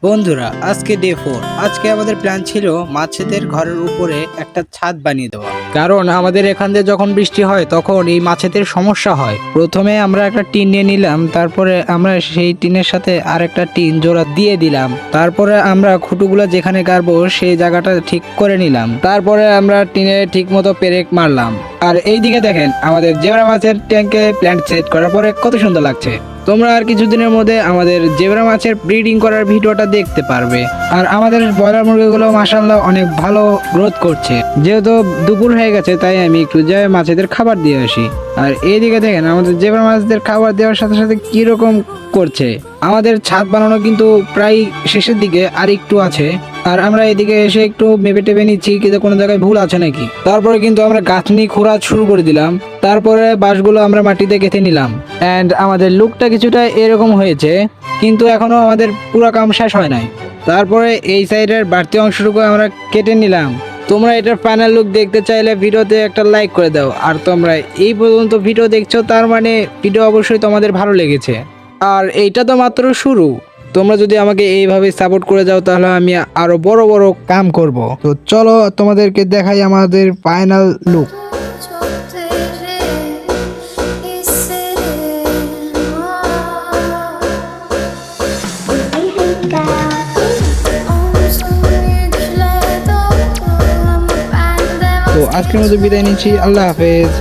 বন্ধুরা, আজকে ডে 4। আজকে আমাদের প্ল্যান ছিল মাছেদের ঘরের উপরে একটা ছাদ বানিয়ে দেওয়া, কারণ আমাদের এখান দিয়ে যখন বৃষ্টি হয় তখন এই মাছেদের সমস্যা হয়। প্রথমে আমরা একটা টিন নিয়ে নিলাম, তারপরে আমরা সেই টিনের সাথে আরেকটা টিন জোড়া দিয়ে দিলাম, তারপরে আমরা খুঁটুগুলো যেখানে গাড়বো সেই জায়গাটা ঠিক করে নিলাম, তারপরে আমরা টিনে ঠিক মতো পেরেক মারলাম। আর এইদিকে দেখেন আমাদের জেব্রা মাছের ট্যাঙ্কে প্ল্যান্ট সেট করার পরে কত সুন্দর লাগছে। তোমরা আর কিছুদিনের মধ্যে আমাদের জেব্রা মাছের ব্রিডিং করার ভিডিওটা দেখতে পারবে। আর আমাদের ব্রয়লার মুরগিগুলো মাশাআল্লাহ অনেক ভালো গ্রোথ করছে। যেহেতু দুপুর হয়ে গেছে তাই আমি একটু যাই মাছেদের খাবার দিয়ে আসি। আর এইদিকে দেখেন আমাদের জেব্রা মাছদের খাবার দেওয়ার সাথে সাথে কি রকম করছে। আমাদের ছাদ বানানো কিন্তু প্রায় শেষের দিকে, আর একটু আছে। আর আমরা এদিকে এসে একটু মেপে টেপে নিচ্ছি কিন্তু কোনো জায়গায় ভুল আছে নাকি। তারপরে কিন্তু আমরা গাঁথনি খোঁড়া শুরু করে দিলাম, তারপরে বাঁশগুলো আমরা মাটিতে গেঁথে নিলাম। অ্যান্ড আমাদের লুকটা কিছুটা এরকম হয়েছে, কিন্তু এখনো আমাদের পুরো কাম শেষ হয় নাই। তারপরে এই সাইডের বাড়তি অংশটুকু আমরা কেটে নিলাম। তোমরা এটার ফাইনাল লুক দেখতে চাইলে ভিডিওতে একটা লাইক করে দাও। আর তোমরা এই পর্যন্ত ভিডিও দেখছো, তার মানে ভিডিও অবশ্যই তোমাদের ভালো লেগেছে। আর এইটা তো মাত্র শুরু। তোমরা যদি আমাকে এইভাবে সাপোর্ট করে যাও তাহলে আমি আরো বড় বড় কাম করব। তো চলো তোমাদেরকে দেখাই আমাদের ফাইনাল লুক। তো আজকের মতো বিদায় নিচ্ছি, আল্লাহ হাফেজ।